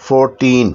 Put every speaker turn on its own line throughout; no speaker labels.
14।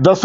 10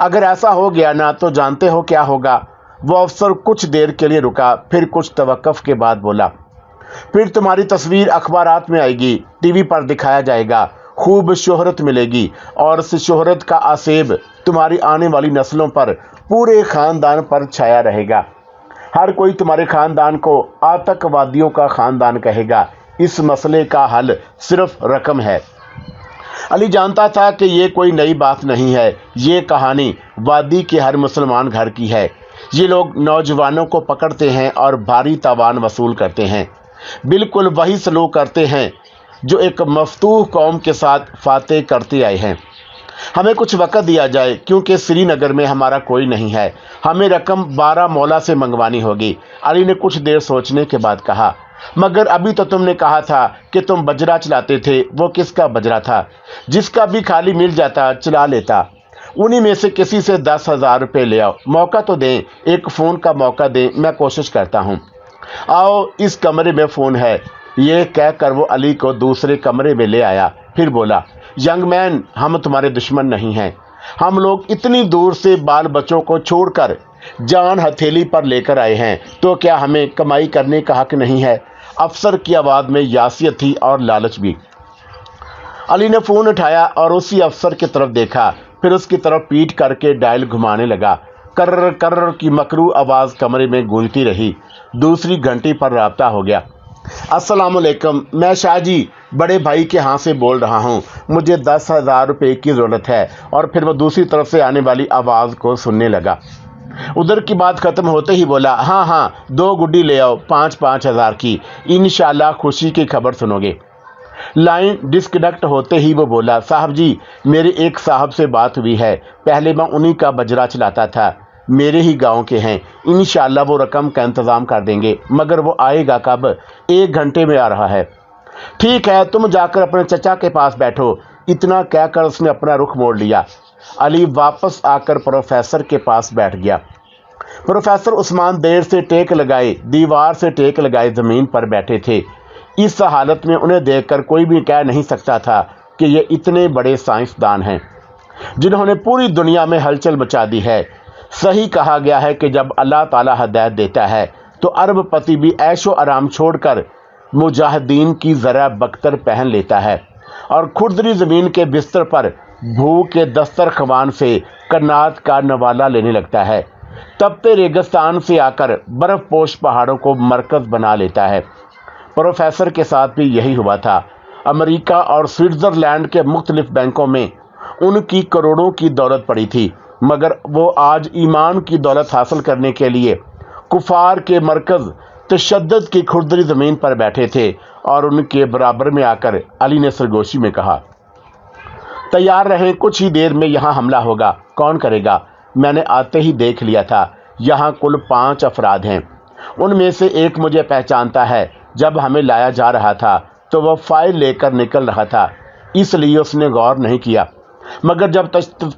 اگر ایسا ہو گیا نا تو جانتے ہو کیا ہوگا؟ وہ افسر کچھ دیر کے لیے رکا، پھر کچھ توقف کے بعد بولا، پھر تمہاری تصویر اخبارات میں آئے گی، ٹی وی پر دکھایا جائے گا، خوب شہرت ملے گی، اور اس شہرت کا آسیب تمہاری آنے والی نسلوں پر، پورے خاندان پر چھایا رہے گا۔ ہر کوئی تمہارے خاندان کو آتنکوادیوں کا خاندان کہے گا۔ اس مسئلے کا حل صرف رقم ہے۔ علی جانتا تھا کہ یہ کوئی نئی بات نہیں ہے، یہ کہانی وادی کے ہر مسلمان گھر کی ہے۔ یہ لوگ نوجوانوں کو پکڑتے ہیں اور بھاری تاوان وصول کرتے ہیں، بالکل وہی سلوک کرتے ہیں جو ایک مفتوح قوم کے ساتھ فاتح کرتے آئے ہیں۔ ہمیں کچھ وقت دیا جائے کیونکہ سری نگر میں ہمارا کوئی نہیں ہے، ہمیں رقم 12 مولا سے منگوانی ہوگی۔ علی نے کچھ دیر سوچنے کے بعد کہا، مگر ابھی تو تم نے کہا تھا کہ تم بجرا چلاتے تھے۔ وہ کس کا بجرا تھا؟ جس کا بھی خالی مل جاتا چلا لیتا۔ انہی میں سے کسی سے 10,000 روپے لے آؤ، موقع تو دیں، ایک فون کا موقع دیں، میں کوشش کرتا ہوں۔ آؤ اس کمرے میں فون ہے۔ یہ کہہ کر وہ علی کو دوسرے کمرے میں لے آیا، پھر بولا، ینگ مین، ہم تمہارے دشمن نہیں ہیں۔ ہم لوگ اتنی دور سے بال بچوں کو چھوڑ کر جان ہتھیلی پر لے کر آئے ہیں، تو کیا ہمیں کمائی کرنے کا حق نہیں ہے؟ افسر کی آواز میں یاسیت تھی اور لالچ بھی۔ علی نے فون اٹھایا اور اسی افسر کی طرف دیکھا، پھر اس کی طرف پیٹ کر کے ڈائل گھمانے لگا۔ کرر کرر کی مکروہ آواز کمرے میں گونجتی رہی۔ دوسری گھنٹی پر رابطہ ہو گیا۔ السلام علیکم، میں شاہ جی بڑے بھائی کے ہاں سے بول رہا ہوں، مجھے 10,000 روپے کی ضرورت ہے۔ اور پھر وہ دوسری طرف سے آنے والی آواز کو سننے لگا۔ ادھر کی بات ختم ہوتے ہی بولا، ہاں 2 گڈی لے آؤ، 5,000 کی، انشاءاللہ خوشی کی خبر سنو گے۔ لائن ڈسکنیکٹ ہوتے ہی وہ بولا، صاحب جی میرے ایک صاحب سے بات ہوئی ہے، پہلے میں انہی کا بجرا چلاتا تھا، میرے ہی گاؤں کے ہیں، انشاءاللہ وہ رقم کا انتظام کر دیں گے، مگر وہ آئے گا کب؟ 1 گھنٹے میں آ رہا ہے۔ ٹھیک ہے، تم جا کر اپنے چچا کے پاس بیٹھو۔ اتنا کہہ کر اس نے اپنا رخ موڑ لیا۔ علی واپس آ کر پروفیسر کے پاس بیٹھ گیا۔ پروفیسر عثمان دیر سے ٹیک لگائے، دیوار سے ٹیک لگائے زمین پر بیٹھے تھے۔ اس حالت میں انہیں دیکھ کر کوئی بھی کہہ نہیں سکتا تھا کہ یہ اتنے بڑے سائنسدان ہیں جنہوں نے پوری دنیا میں ہلچل مچا دی ہے۔ صحیح کہا گیا ہے کہ جب اللہ تعالیٰ ہدایت دیتا ہے تو ارب پتی بھی عیش و آرام چھوڑ کر مجاہدین کی ذرا بختر پہن لیتا ہے اور کھردری زمین کے بستر پر بھوک کے دسترخوان سے کنات کا نوالا لینے لگتا ہے، تپتے ریگستان سے آ کر برف پوش پہاڑوں کو مرکز بنا لیتا ہے۔ پروفیسر کے ساتھ بھی یہی ہوا تھا۔ امریکہ اور سوئٹزرلینڈ کے مختلف بینکوں میں ان کی کروڑوں کی دولت پڑی تھی، مگر وہ آج ایمان کی دولت حاصل کرنے کے لیے کفار کے مرکز تشدد کی کھردری زمین پر بیٹھے تھے، اور ان کے برابر میں آ کر علی نے سرگوشی میں کہا، تیار رہیں، کچھ ہی دیر میں یہاں حملہ ہوگا۔ کون کرے گا؟ میں نے آتے ہی دیکھ لیا تھا، یہاں کل 5 افراد ہیں، ان میں سے ایک مجھے پہچانتا ہے۔ جب ہمیں لایا جا رہا تھا تو وہ فائل لے کر نکل رہا تھا، اس لیے اس نے غور نہیں کیا، مگر جب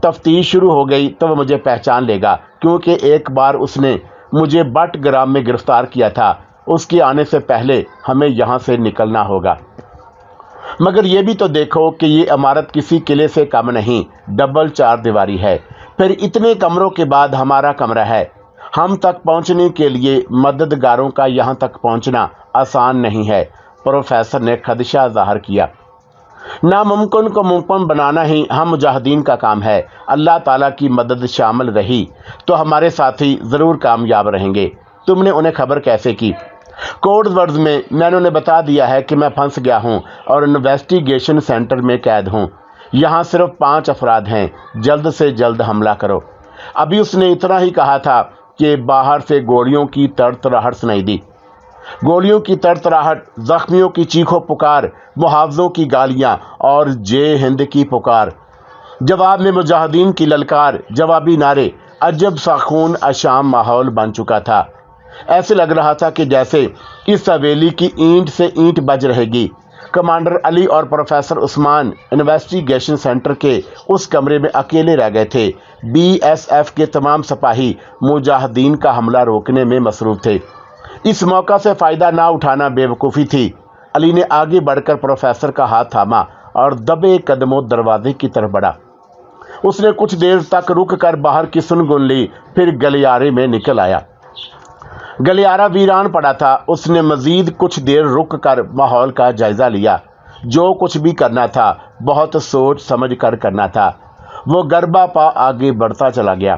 تفتیش شروع ہو گئی تو وہ مجھے پہچان لے گا، کیونکہ ایک بار اس نے مجھے بٹ گرام میں گرفتار کیا تھا۔ اس کے آنے سے پہلے ہمیں یہاں سے نکلنا ہوگا۔ مگر یہ بھی تو دیکھو کہ یہ عمارت کسی قلعے سے کم نہیں، ڈبل 4 دیواری ہے، پھر اتنے کمروں کے بعد ہمارا کمرہ ہے۔ ہم تک پہنچنے کے لیے مددگاروں کا یہاں تک پہنچنا آسان نہیں ہے۔ پروفیسر نے خدشہ ظاہر کیا۔ ناممکن کو ممکن بنانا ہی ہم مجاہدین کا کام ہے۔ اللہ تعالیٰ کی مدد شامل رہی تو ہمارے ساتھی ضرور کامیاب رہیں گے۔ تم نے انہیں خبر کیسے کی؟ کوڈ ورڈز میں نے انہیں بتا دیا ہے کہ میں پھنس گیا ہوں اور انویسٹیگیشن سینٹر میں قید ہوں۔ یہاں صرف 5 افراد ہیں، جلد سے جلد حملہ کرو۔ ابھی اس نے اتنا ہی کہا تھا کہ باہر سے گولیوں کی تڑتڑاہٹ سنائی دی۔ گولیوں کی تڑتڑاہٹ، زخمیوں کی چیخو پکار، محافظوں کی گالیاں اور جے ہند کی پکار۔ جواب میں مجاہدین کی للکار، جوابی نعرے، عجب سا خون اشام ماحول بن چکا تھا۔ ایسے لگ رہا تھا کہ جیسے اس حویلی کی اینٹ سے اینٹ بج رہے گی۔ کمانڈر علی اور پروفیسر عثمان انویسٹیگیشن سینٹر کے اس کمرے میں اکیلے رہ گئے تھے۔ BSF کے تمام سپاہی مجاہدین کا حملہ روکنے میں مصروف تھے۔ اس موقع سے فائدہ نہ اٹھانا بے وقوفی تھی۔ علی نے آگے بڑھ کر پروفیسر کا ہاتھ تھاما اور دبے قدموں دروازے کی طرف بڑھا۔ اس نے کچھ دیر تک رک کر باہر کی سن گن لی، پھر گلیارے میں نکل آیا۔ گلیارہ ویران پڑا تھا۔ اس نے مزید کچھ دیر رک کر ماحول کا جائزہ لیا۔ جو کچھ بھی کرنا تھا بہت سوچ سمجھ کر کرنا تھا۔ وہ گربا پا آگے بڑھتا چلا گیا۔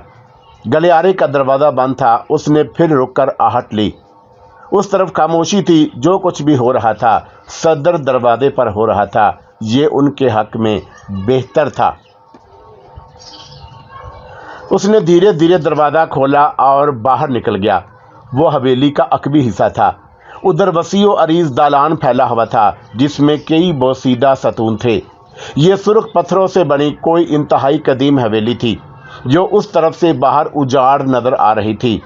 گلیارے کا دروازہ بند تھا۔ اس نے پھر رک کر آہٹ لی۔ اس طرف خاموشی تھی۔ جو کچھ بھی ہو رہا تھا صدر دروازے پر ہو رہا تھا۔ یہ ان کے حق میں بہتر تھا۔ اس نے دھیرے دھیرے دروازہ کھولا اور باہر نکل گیا۔ وہ حویلی کا عقبی حصہ تھا۔ ادھر وسیع و عریض دالان پھیلا ہوا تھا جس میں کئی بوسیدہ ستون تھے۔ یہ سرخ پتھروں سے بنی کوئی انتہائی قدیم حویلی تھی جو اس طرف سے باہر اجاڑ نظر آ رہی تھی۔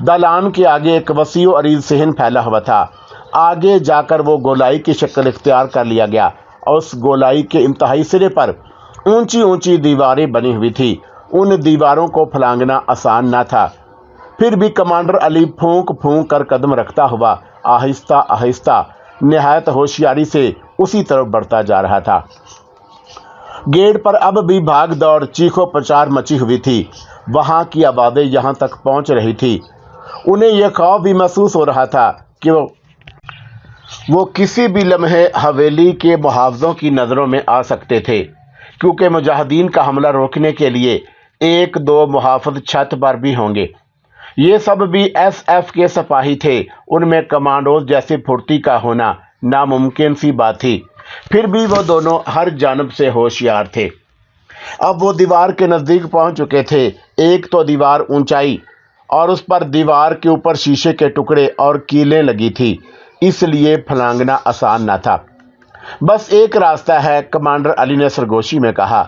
دالان کے آگے ایک وسیع و عریض صحن پھیلا ہوا تھا۔ آگے جا کر وہ گولائی کی شکل اختیار کر لیا گیا اور اس گولائی کے انتہائی سرے پر اونچی اونچی دیواریں بنی ہوئی تھی۔ ان دیواروں کو پھلانگنا آسان نہ تھا، پھر بھی کمانڈر علی پھونک پھونک کر قدم رکھتا ہوا آہستہ آہستہ نہایت ہوشیاری سے اسی طرف بڑھتا جا رہا تھا۔ گیٹ پر اب بھی بھاگ دوڑ چیخو پچار مچی ہوئی تھی۔ وہاں کی آوازیں یہاں تک پہنچ رہی تھی۔ انہیں یہ خوف بھی محسوس ہو رہا تھا کہ وہ کسی بھی لمحے حویلی کے محافظوں کی نظروں میں آ سکتے تھے، کیونکہ مجاہدین کا حملہ روکنے کے لیے ایک دو محافظ چھت پر بھی ہوں گے۔ یہ سب بھی ایس ایف کے سپاہی تھے۔ ان میں کمانڈوز جیسی پھرتی کا ہونا ناممکن سی بات تھی، پھر بھی وہ دونوں ہر جانب سے ہوشیار تھے۔ اب وہ دیوار کے نزدیک پہنچ چکے تھے۔ ایک تو دیوار اونچائی اور اس پر دیوار کے اوپر شیشے کے ٹکڑے اور کیلیں لگی تھی، اس لیے پھلانگنا آسان نہ تھا۔ بس ایک راستہ ہے، کمانڈر علی نے سرگوشی میں کہا،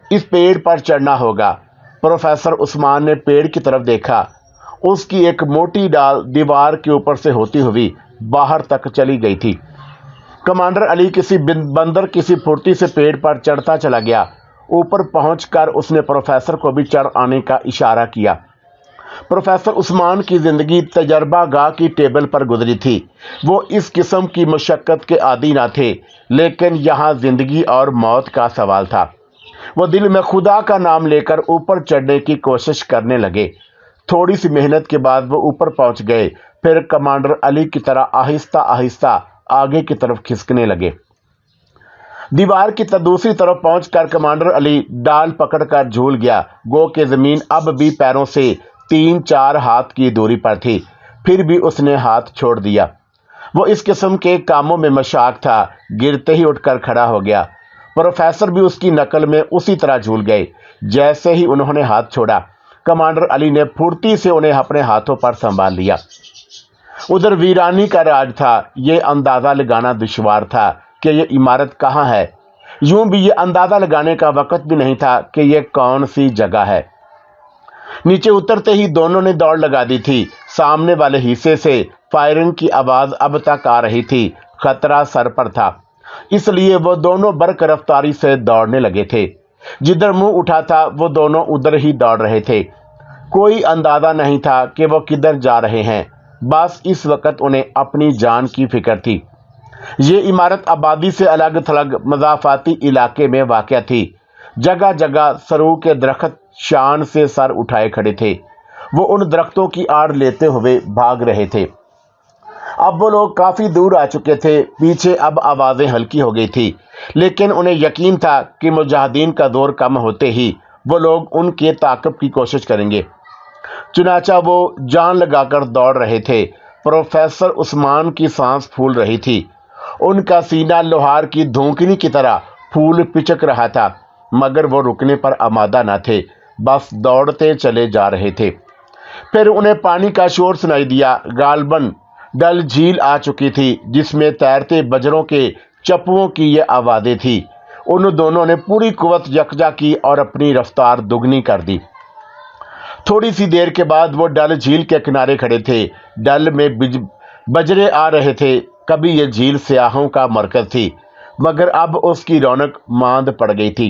اس پیڑ پر چڑھنا ہوگا۔ پروفیسر عثمان نے پیڑ کی طرف دیکھا۔ اس کی ایک موٹی ڈال دیوار کے اوپر سے ہوتی ہوئی باہر تک چلی گئی تھی۔ کمانڈر علی کسی بندر کسی پھرتی سے پیڑ پر چڑھتا چلا گیا۔ اوپر پہنچ کر اس نے پروفیسر کو بھی چڑھ آنے کا اشارہ کیا۔ پروفیسر عثمان کی زندگی تجربہ گاہ کی ٹیبل پر گزری تھی۔ وہ اس قسم کی مشقت کے عادی نہ تھے، لیکن یہاں زندگی اور موت کا سوال تھا۔ وہ دل میں خدا کا نام لے کر اوپر چڑھنے کی کوشش کرنے لگے۔ تھوڑی سی محنت کے بعد وہ اوپر پہنچ گئے، پھر کمانڈر علی کی طرح آہستہ آہستہ آگے کی طرف کھسکنے لگے۔ دیوار کی دوسری طرف پہنچ کر کمانڈر علی ڈال پکڑ کر جھول گیا، گو کہ زمین اب بھی پیروں سے 3-4 ہاتھ کی دوری پر تھی، پھر بھی اس نے ہاتھ چھوڑ دیا۔ وہ اس قسم کے کاموں میں مشاق تھا، گرتے ہی اٹھ کر کھڑا ہو گیا۔ پروفیسر بھی اس کی نقل میں اسی طرح جھول گئے۔ جیسے ہی انہوں نے ہاتھ چھوڑا، کمانڈر علی نے پھرتی سے انہیں اپنے ہاتھوں پر سنبھال لیا۔ ادھر ویرانی کا راج تھا۔ یہ اندازہ لگانا دشوار تھا کہ یہ عمارت کہاں ہے۔ یوں بھی یہ اندازہ لگانے کا وقت بھی نہیں تھا کہ یہ کون سی جگہ ہے۔ نیچے اترتے ہی دونوں نے دوڑ لگا دی تھی۔ سامنے والے حصے سے فائرنگ کی آواز اب تک آ رہی تھی۔ خطرہ سر پر تھا، اس لیے وہ دونوں برق رفتاری سے دوڑنے لگے تھے۔ جدھر منہ اٹھا تھا وہ دونوں ادھر ہی دوڑ رہے تھے۔ کوئی اندازہ نہیں تھا کہ وہ کدھر جا رہے ہیں، بس اس وقت انہیں اپنی جان کی فکر تھی۔ یہ عمارت آبادی سے الگ تھلگ مضافاتی علاقے میں واقع تھی۔ جگہ جگہ سرو کے درخت شان سے سر اٹھائے کھڑے تھے۔ وہ ان درختوں کی آڑ لیتے ہوئے بھاگ رہے تھے۔ اب وہ لوگ کافی دور آ چکے تھے۔ پیچھے اب آوازیں ہلکی ہو گئی تھی، لیکن انہیں یقین تھا کہ مجاہدین کا دور کم ہوتے ہی وہ لوگ ان کے تعاقب کی کوشش کریں گے۔ چنانچہ وہ جان لگا کر دوڑ رہے تھے۔ پروفیسر عثمان کی سانس پھول رہی تھی۔ ان کا سینہ لوہار کی دھونکنی کی طرح پھول پچک رہا تھا، مگر وہ رکنے پر آمادہ نہ تھے، بس دوڑتے چلے جا رہے تھے۔ پھر انہیں پانی کا شور سنائی دیا۔ غالباً ڈل جھیل آ چکی تھی، جس میں تیرتے بجروں کے چپوؤں کی یہ آوازیں تھی۔ ان دونوں نے پوری قوت یکجا کی اور اپنی رفتار دگنی کر دی۔ تھوڑی سی دیر کے بعد وہ ڈل جھیل کے کنارے کھڑے تھے۔ ڈل میں بجرے آ رہے تھے۔ کبھی یہ جھیل سیاحوں کا مرکز تھی، مگر اب اس کی رونق ماند پڑ گئی تھی۔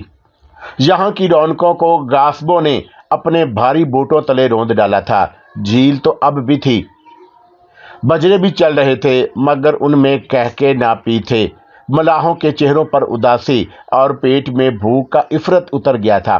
یہاں کی رونقوں کو غاصبوں نے اپنے بھاری بوٹوں تلے روند ڈالا تھا۔ جھیل تو اب بھی تھی، بجرے بھی چل رہے تھے، مگر ان میں کہکے ناپی تھے۔ ملاحوں کے چہروں پر اداسی اور پیٹ میں بھوک کا عفرت اتر گیا تھا۔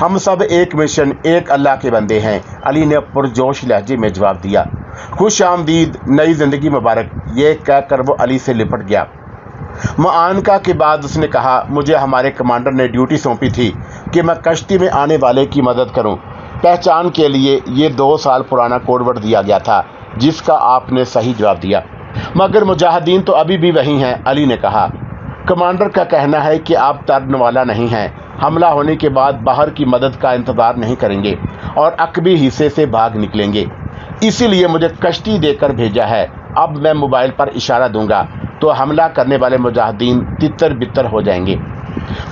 ہم سب ایک مشن، ایک اللہ کے بندے ہیں، علی نے پرجوش لہجے میں جواب دیا۔ خوش آمدید، نئی زندگی مبارک، یہ کہہ کر وہ علی سے لپٹ گیا۔ معانقہ کے بعد اس نے کہا، مجھے ہمارے کمانڈر نے ڈیوٹی سونپی تھی کہ میں کشتی میں آنے والے کی مدد کروں۔ پہچان کے لیے یہ 2 سال پرانا کوڈ ورڈ دیا گیا تھا جس کا آپ نے صحیح جواب دیا۔ مگر مجاہدین تو ابھی بھی وہی ہیں، علی نے کہا۔ کمانڈر کا کہنا ہے کہ آپ ترنے والا نہیں ہیں، حملہ ہونے کے بعد باہر کی مدد کا انتظار نہیں کریں گے اور عقبی حصے سے بھاگ نکلیں گے، اسی لیے مجھے کشتی دے کر بھیجا ہے۔ اب میں موبائل پر اشارہ دوں گا تو حملہ کرنے والے مجاہدین تتر بتر ہو جائیں گے۔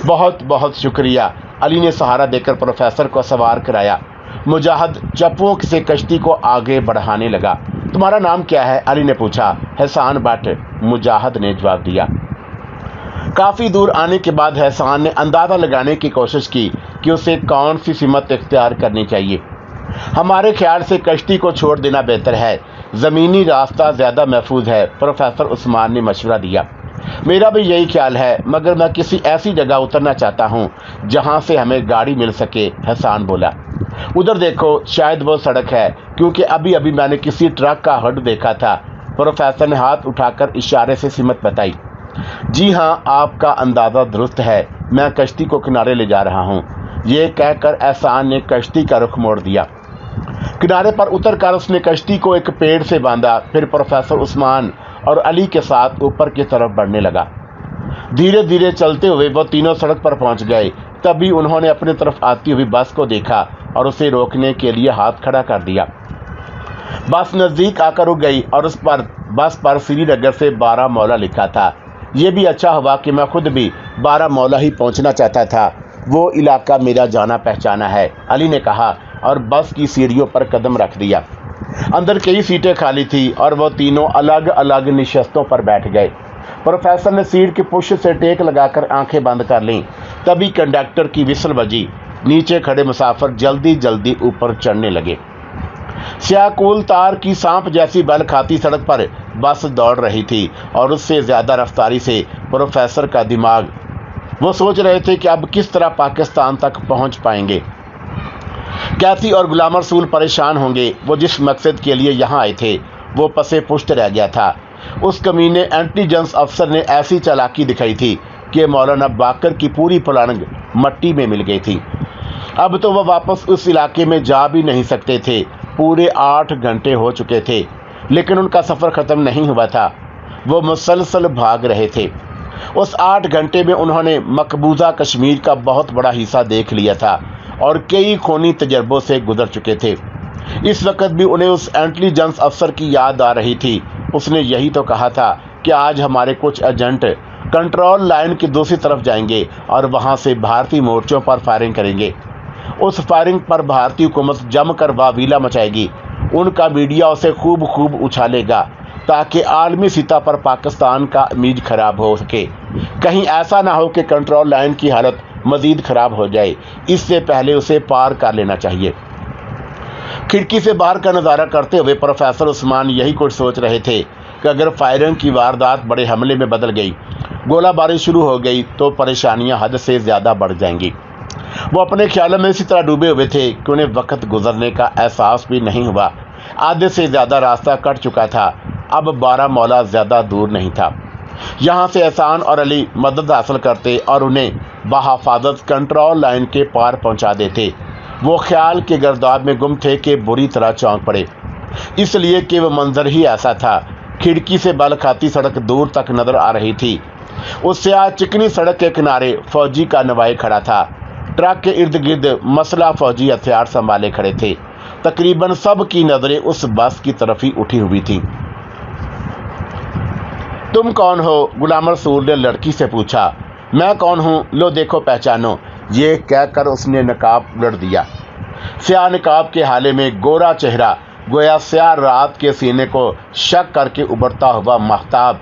بہت بہت شکریہ، علی نے سہارا دے کر پروفیسر کو سوار کرایا۔ مجاہد چپوں سے کشتی کو آگے بڑھانے لگا۔ تمہارا نام کیا ہے؟ علی نے پوچھا۔ احسان بٹ، مجاہد نے جواب دیا۔ کافی دور آنے کے بعد احسان نے اندازہ لگانے کی کوشش کی کہ اسے کون سی سمت اختیار کرنی چاہیے۔ ہمارے خیال سے کشتی کو چھوڑ دینا بہتر ہے، زمینی راستہ زیادہ محفوظ ہے، پروفیسر عثمان نے مشورہ دیا۔ میرا بھی یہی خیال ہے، مگر میں کسی ایسی جگہ اترنا چاہتا ہوں جہاں سے ہمیں گاڑی مل سکے، احسان بولا۔ ادھر دیکھو، شاید وہ سڑک ہے، کیونکہ ابھی میں نے کسی ٹرک کا ہڈ دیکھا تھا۔ پروفیسر نے ہاتھ اٹھا کر اشارے سے سمت بتائی۔ جی ہاں، آپ کا اندازہ درست ہے، میں کشتی کو کنارے لے جا رہا ہوں، یہ کہہ کر احسان نے کشتی کا رخ موڑ دیا۔ کنارے پر اتر کر اس نے کشتی کو ایک پیڑ سے باندھا، پھر پروفیسر عثمان اور علی کے ساتھ اوپر کی طرف بڑھنے لگا۔ دھیرے دھیرے چلتے ہوئے وہ تینوں سڑک پر پہنچ گئے۔ تبھی انہوں نے اپنی طرف آتی ہوئی بس کو دیکھا اور اسے روکنے کے لیے ہاتھ کھڑا کر دیا۔ بس نزدیک آ کر رک گئی اور بس پر سری نگر سے بارہمولہ لکھا تھا۔ یہ بھی اچھا ہوا کہ میں خود بھی بارہمولہ ہی پہنچنا چاہتا تھا، وہ علاقہ میرا جانا پہچانا ہے، علی نے کہا اور بس کی سیڑھیوں پر قدم رکھ دیا۔ اندر کئی سیٹیں خالی تھی اور وہ تینوں الگ الگ نشستوں پر بیٹھ گئے۔ پروفیسر نے سیٹ کی پش سے ٹیک لگا کر آنکھیں بند کر لیں۔ تبھی کنڈکٹر کی وسل بجی۔ نیچے کھڑے مسافر جلدی جلدی اوپر چڑھنے لگے۔ سیاہ کول تار کی سانپ جیسی بل کھاتی سڑک پر بس دوڑ رہی تھی اور اس سے زیادہ رفتاری سے پروفیسر کا دماغ۔ وہ سوچ رہے تھے کہ اب کس طرح پاکستان تک پہنچ پائیں گے۔ کیتھی اور غلام رسول پریشان ہوں گے۔ وہ جس مقصد کے لیے یہاں آئے تھے وہ پسے پشت رہ گیا تھا۔ اس کمینے انٹیلیجنس افسر نے ایسی چالاکی دکھائی تھی کہ مولانا باقر کی پوری پلاننگ مٹی میں مل گئی تھی۔ اب تو وہ واپس اس علاقے میں جا بھی نہیں سکتے تھے۔ پورے 8 گھنٹے ہو چکے تھے لیکن ان کا سفر ختم نہیں ہوا تھا۔ وہ مسلسل بھاگ رہے تھے۔ اس 8 گھنٹے میں انہوں نے مقبوضہ کشمیر کا بہت بڑا حصہ دیکھ لیا تھا اور کئی خونی تجربوں سے گزر چکے تھے۔ اس وقت بھی انہیں اس انٹیلیجنس افسر کی یاد آ رہی تھی۔ اس نے یہی تو کہا تھا کہ آج ہمارے کچھ ایجنٹ کنٹرول لائن کی دوسری طرف جائیں گے اور وہاں سے بھارتی مورچوں پر فائرنگ کریں گے۔ اس فائرنگ پر بھارتی حکومت جم کر واویلا مچائے گی۔ ان کا میڈیا اسے خوب اچھالے گا تاکہ عالمی سطح پر پاکستان کا امیج خراب ہو سکے۔ کہیں ایسا نہ ہو کہ کنٹرول لائن کی حالت مزید خراب ہو جائے، اس سے پہلے اسے پار کر لینا چاہیے۔ کھڑکی سے باہر کا نظارہ کرتے ہوئے پروفیسر عثمان یہی کچھ سوچ رہے تھے کہ اگر فائرنگ کی واردات بڑے حملے میں بدل گئی، گولہ باری شروع ہو گئی تو پریشانیاں حد سے زیادہ بڑھ جائیں گی۔ وہ اپنے خیالوں میں اسی طرح ڈوبے ہوئے تھے کہ انہیں وقت گزرنے کا احساس بھی نہیں ہوا۔ آدھے سے زیادہ راستہ کٹ چکا تھا، اب بارہمولہ زیادہ دور نہیں تھا۔ یہاں سے احسان اور علی مدد حاصل کرتے اور انہیں بحفاظت کنٹرول لائن کے پار پہنچا دیتے۔ وہ خیال کے گرداب میں گم تھے کہ بری طرح چونک پڑے، اس لیے کہ وہ منظر ہی ایسا تھا۔ کھڑکی سے بل کھاتی سڑک دور تک نظر آ رہی تھی۔ اس سیاہ چکنی سڑک کے کنارے فوجی کا نوائی کھڑا تھا۔ ٹرک کے ارد گرد مسلح فوجی ہتھیار سنبھالے کھڑے تھے۔ تقریباً سب کی نظریں اس بس کی طرف ہی اٹھی ہوئی تھیں۔ تم کون ہو؟ غلام رسول نے لڑکی سے پوچھا۔ میں کون ہوں؟ لو دیکھو پہچانو، یہ کہہ کر اس نے نقاب الٹ دیا۔ سیاہ نقاب کے حالے میں گورا چہرہ، گویا سیاہ رات کے سینے کو شک کر کے ابھرتا ہوا ماہتاب،